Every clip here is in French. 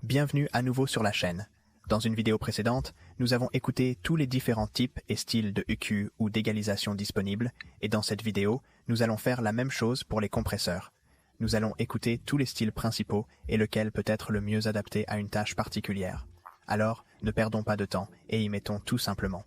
Bienvenue à nouveau sur la chaîne. Dans une vidéo précédente, nous avons écouté tous les différents types et styles de EQ ou d'égalisation disponibles, et dans cette vidéo, nous allons faire la même chose pour les compresseurs. Nous allons écouter tous les styles principaux et lequel peut être le mieux adapté à une tâche particulière. Alors, ne perdons pas de temps et y mettons tout simplement.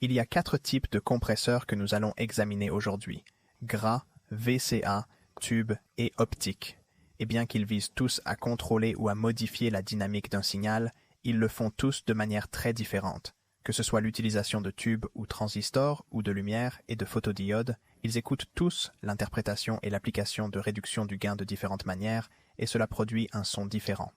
Il y a 4 types de compresseurs que nous allons examiner aujourd'hui: gras, VCA, tube et optique. Et bien qu'ils visent tous à contrôler ou à modifier la dynamique d'un signal, ils le font tous de manière très différente. Que ce soit l'utilisation de tubes ou transistors, ou de lumière et de photodiodes, ils écoutent tous l'interprétation et l'application de réduction du gain de différentes manières, et cela produit un son différent.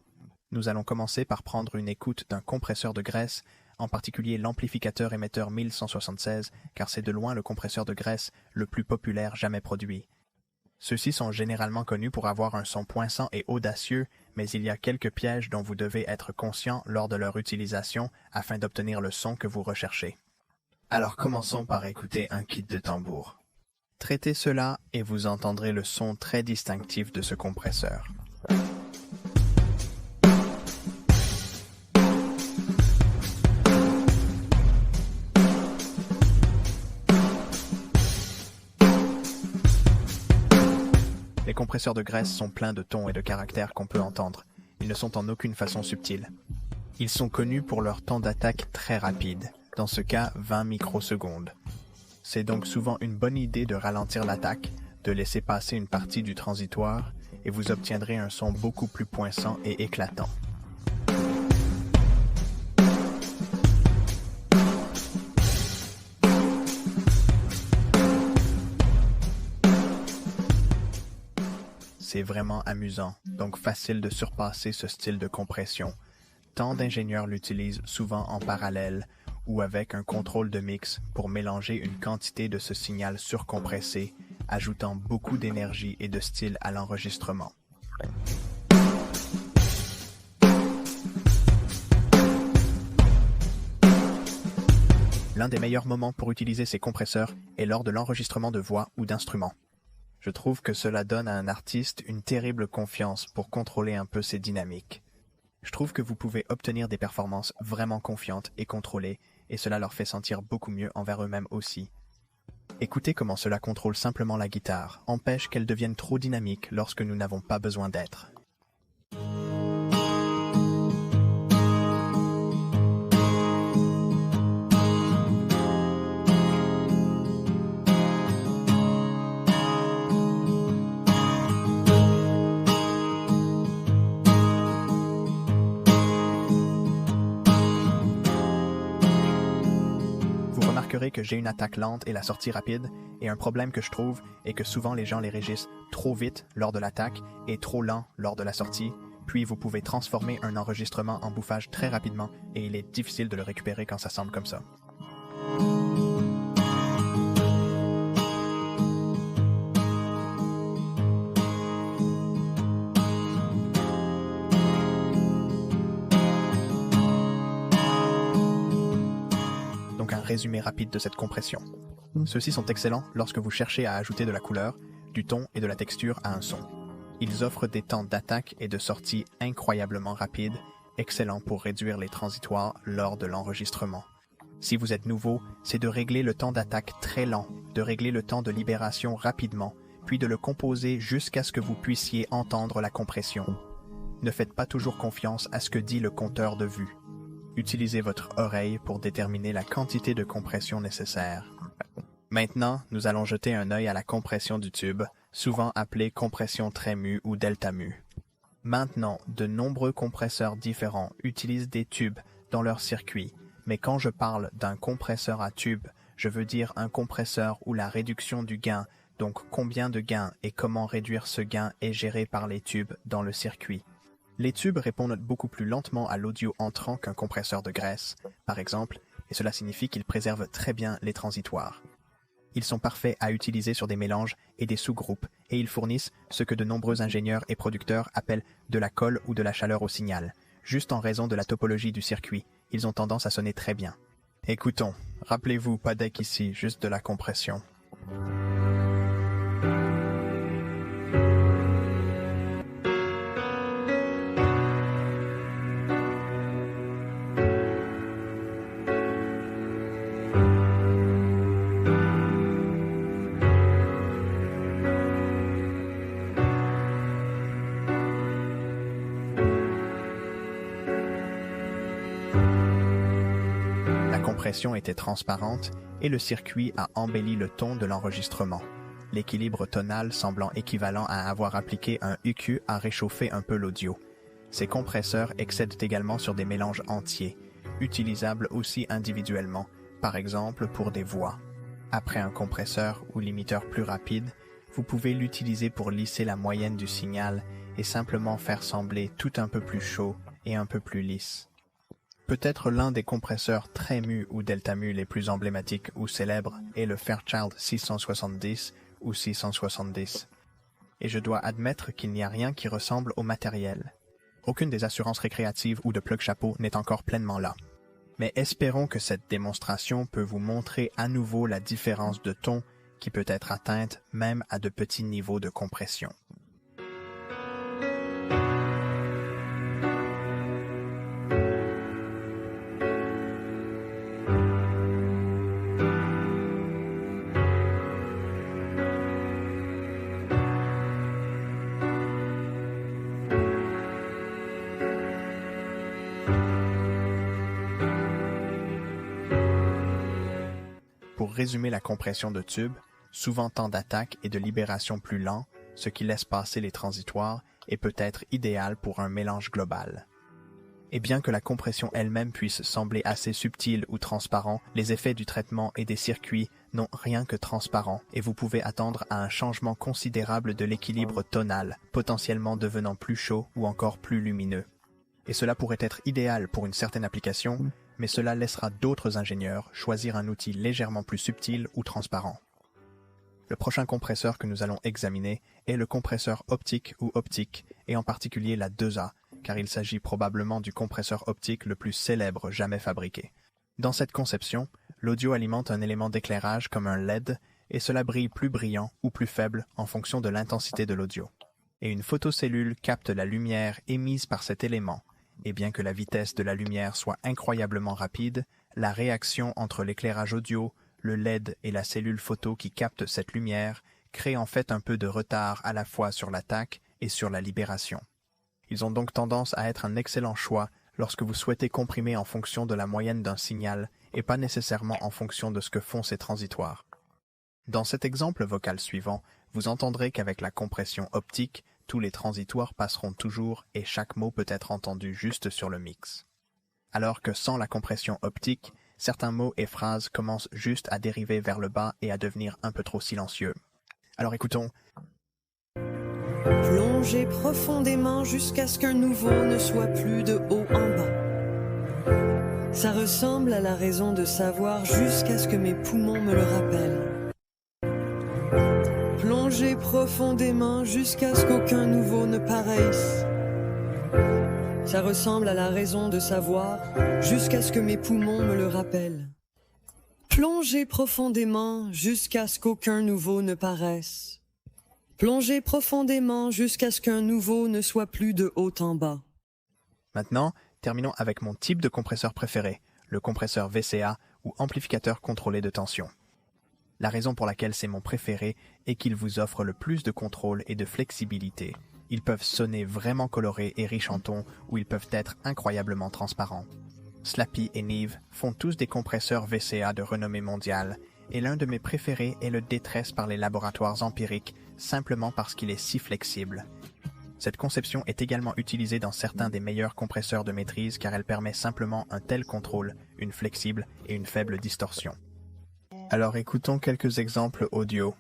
Nous allons commencer par prendre une écoute d'un compresseur de graisse, en particulier l'amplificateur émetteur 1176, car c'est de loin le compresseur de graisse le plus populaire jamais produit. Ceux-ci sont généralement connus pour avoir un son poinçant et audacieux, mais il y a quelques pièges dont vous devez être conscient lors de leur utilisation afin d'obtenir le son que vous recherchez. Alors commençons par écouter un kit de tambour. Traitez cela et vous entendrez le son très distinctif de ce compresseur. Les compresseurs de graisse sont pleins de tons et de caractères qu'on peut entendre. Ils ne sont en aucune façon subtils. Ils sont connus pour leur temps d'attaque très rapide, dans ce cas 20 microsecondes. C'est donc souvent une bonne idée de ralentir l'attaque, de laisser passer une partie du transitoire, et vous obtiendrez un son beaucoup plus poinçant et éclatant. C'est vraiment amusant, donc facile de surpasser ce style de compression. Tant d'ingénieurs l'utilisent souvent en parallèle ou avec un contrôle de mix pour mélanger une quantité de ce signal surcompressé, ajoutant beaucoup d'énergie et de style à l'enregistrement. L'un des meilleurs moments pour utiliser ces compresseurs est lors de l'enregistrement de voix ou d'instruments. Je trouve que cela donne à un artiste une terrible confiance pour contrôler un peu ses dynamiques. Je trouve que vous pouvez obtenir des performances vraiment confiantes et contrôlées, et cela leur fait sentir beaucoup mieux envers eux-mêmes aussi. Écoutez comment cela contrôle simplement la guitare, empêche qu'elle devienne trop dynamique lorsque nous n'avons pas besoin d'être. Vous remarquerez que j'ai une attaque lente et la sortie rapide, et un problème que je trouve est que souvent les gens les régissent trop vite lors de l'attaque et trop lent lors de la sortie, puis vous pouvez transformer un enregistrement en bouffage très rapidement et il est difficile de le récupérer quand ça semble comme ça. Donc un résumé rapide de cette compression. Ceux-ci sont excellents lorsque vous cherchez à ajouter de la couleur, du ton et de la texture à un son. Ils offrent des temps d'attaque et de sortie incroyablement rapides, excellents pour réduire les transitoires lors de l'enregistrement. Si vous êtes nouveau, c'est de régler le temps d'attaque très lent, de régler le temps de libération rapidement, puis de le composer jusqu'à ce que vous puissiez entendre la compression. Ne faites pas toujours confiance à ce que dit le compteur de vue. Utilisez votre oreille pour déterminer la quantité de compression nécessaire. Maintenant, nous allons jeter un œil à la compression du tube, souvent appelée compression très mue ou delta mue. Maintenant, de nombreux compresseurs différents utilisent des tubes dans leur circuit, mais quand je parle d'un compresseur à tube, je veux dire un compresseur où la réduction du gain, donc combien de gain et comment réduire ce gain est géré par les tubes dans le circuit. Les tubes répondent beaucoup plus lentement à l'audio entrant qu'un compresseur de graisse, par exemple, et cela signifie qu'ils préservent très bien les transitoires. Ils sont parfaits à utiliser sur des mélanges et des sous-groupes, et ils fournissent ce que de nombreux ingénieurs et producteurs appellent de la colle ou de la chaleur au signal. Juste en raison de la topologie du circuit, ils ont tendance à sonner très bien. Écoutons, rappelez-vous, pas d'ec ici, juste de la compression. compression était transparente et le circuit a embelli le ton de l'enregistrement, l'équilibre tonal semblant équivalent à avoir appliqué un EQ à réchauffer un peu l'audio. Ces compresseurs excèdent également sur des mélanges entiers, utilisables aussi individuellement, par exemple pour des voix. Après un compresseur ou limiteur plus rapide, vous pouvez l'utiliser pour lisser la moyenne du signal et simplement faire sembler tout un peu plus chaud et un peu plus lisse. Peut-être l'un des compresseurs très mu ou delta mu les plus emblématiques ou célèbres est le Fairchild 670 ou 670. Et je dois admettre qu'il n'y a rien qui ressemble au matériel. Aucune des assurances récréatives ou de plug chapeau n'est encore pleinement là. Mais espérons que cette démonstration peut vous montrer à nouveau la différence de ton qui peut être atteinte même à de petits niveaux de compression. Pour résumer la compression de tube, souvent temps d'attaque et de libération plus lent, ce qui laisse passer les transitoires, est peut-être idéal pour un mélange global. Et bien que la compression elle-même puisse sembler assez subtile ou transparent, les effets du traitement et des circuits n'ont rien que transparent et vous pouvez attendre à un changement considérable de l'équilibre tonal, potentiellement devenant plus chaud ou encore plus lumineux. Et cela pourrait être idéal pour une certaine application, mais cela laissera d'autres ingénieurs choisir un outil légèrement plus subtil ou transparent. Le prochain compresseur que nous allons examiner est le compresseur optique ou optique, et en particulier la 2A, car il s'agit probablement du compresseur optique le plus célèbre jamais fabriqué. Dans cette conception, l'audio alimente un élément d'éclairage comme un LED, et cela brille plus brillant ou plus faible en fonction de l'intensité de l'audio. Et une photocellule capte la lumière émise par cet élément, et bien que la vitesse de la lumière soit incroyablement rapide, la réaction entre l'éclairage audio, le LED et la cellule photo qui capte cette lumière crée en fait un peu de retard à la fois sur l'attaque et sur la libération. Ils ont donc tendance à être un excellent choix lorsque vous souhaitez comprimer en fonction de la moyenne d'un signal et pas nécessairement en fonction de ce que font ces transitoires. Dans cet exemple vocal suivant, vous entendrez qu'avec la compression optique, tous les transitoires passeront toujours et chaque mot peut être entendu juste sur le mix. Alors que sans la compression optique, certains mots et phrases commencent juste à dériver vers le bas et à devenir un peu trop silencieux. Alors écoutons. Plongez profondément jusqu'à ce qu'un nouveau ne soit plus de haut en bas. Ça ressemble à la raison de savoir jusqu'à ce que mes poumons me le rappellent. Plongez profondément jusqu'à ce qu'aucun nouveau ne paraisse. Ça ressemble à la raison de savoir jusqu'à ce que mes poumons me le rappellent. Plongez profondément jusqu'à ce qu'aucun nouveau ne paraisse. Plongez profondément jusqu'à ce qu'un nouveau ne soit plus de haut en bas. Maintenant, terminons avec mon type de compresseur préféré, le compresseur VCA ou amplificateur contrôlé de tension. La raison pour laquelle c'est mon préféré est qu'il vous offre le plus de contrôle et de flexibilité. Ils peuvent sonner vraiment colorés et riches en tons ou ils peuvent être incroyablement transparents. Slappy et Neve font tous des compresseurs VCA de renommée mondiale et l'un de mes préférés est le D13 par les laboratoires empiriques simplement parce qu'il est si flexible. Cette conception est également utilisée dans certains des meilleurs compresseurs de maîtrise car elle permet simplement un tel contrôle, une flexible et une faible distorsion. Alors écoutons quelques exemples audio.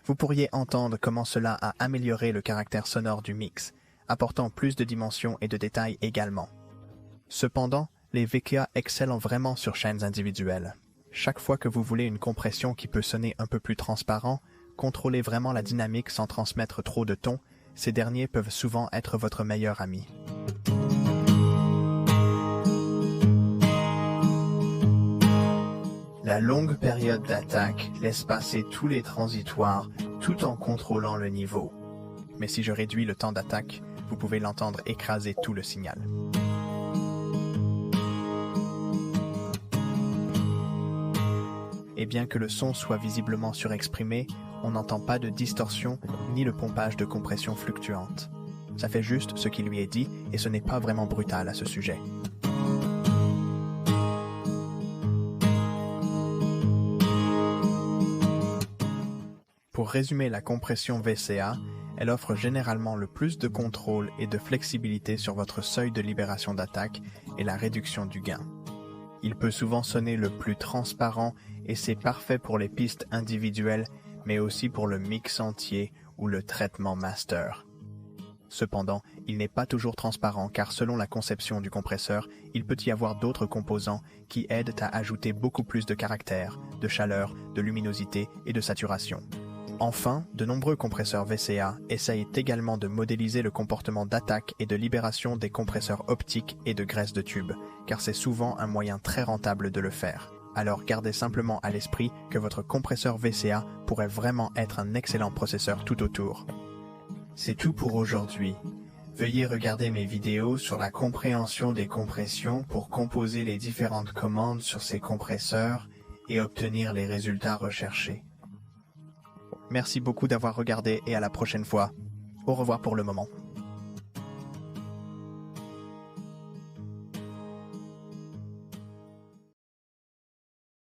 Vous pourriez entendre comment cela a amélioré le caractère sonore du mix, apportant plus de dimensions et de détails également. Cependant, les VCA excellent vraiment sur chaînes individuelles. Chaque fois que vous voulez une compression qui peut sonner un peu plus transparent, contrôlez vraiment la dynamique sans transmettre trop de tons, ces derniers peuvent souvent être votre meilleur ami. La longue période d'attaque laisse passer tous les transitoires tout en contrôlant le niveau. Mais si je réduis le temps d'attaque, vous pouvez l'entendre écraser tout le signal. Et bien que le son soit visiblement surexprimé, on n'entend pas de distorsion ni le pompage de compression fluctuante. Ça fait juste ce qui lui est dit et ce n'est pas vraiment brutal à ce sujet. Pour résumer la compression VCA, elle offre généralement le plus de contrôle et de flexibilité sur votre seuil de libération d'attaque et la réduction du gain. Il peut souvent sonner le plus transparent et c'est parfait pour les pistes individuelles, mais aussi pour le mix entier ou le traitement master. Cependant, il n'est pas toujours transparent car selon la conception du compresseur, il peut y avoir d'autres composants qui aident à ajouter beaucoup plus de caractère, de chaleur, de luminosité et de saturation. Enfin, de nombreux compresseurs VCA essayent également de modéliser le comportement d'attaque et de libération des compresseurs optiques et de graisse de tube, car c'est souvent un moyen très rentable de le faire. Alors gardez simplement à l'esprit que votre compresseur VCA pourrait vraiment être un excellent processeur tout autour. C'est tout pour aujourd'hui. Veuillez regarder mes vidéos sur la compréhension des compressions pour composer les différentes commandes sur ces compresseurs et obtenir les résultats recherchés. Merci beaucoup d'avoir regardé et à la prochaine fois. Au revoir pour le moment.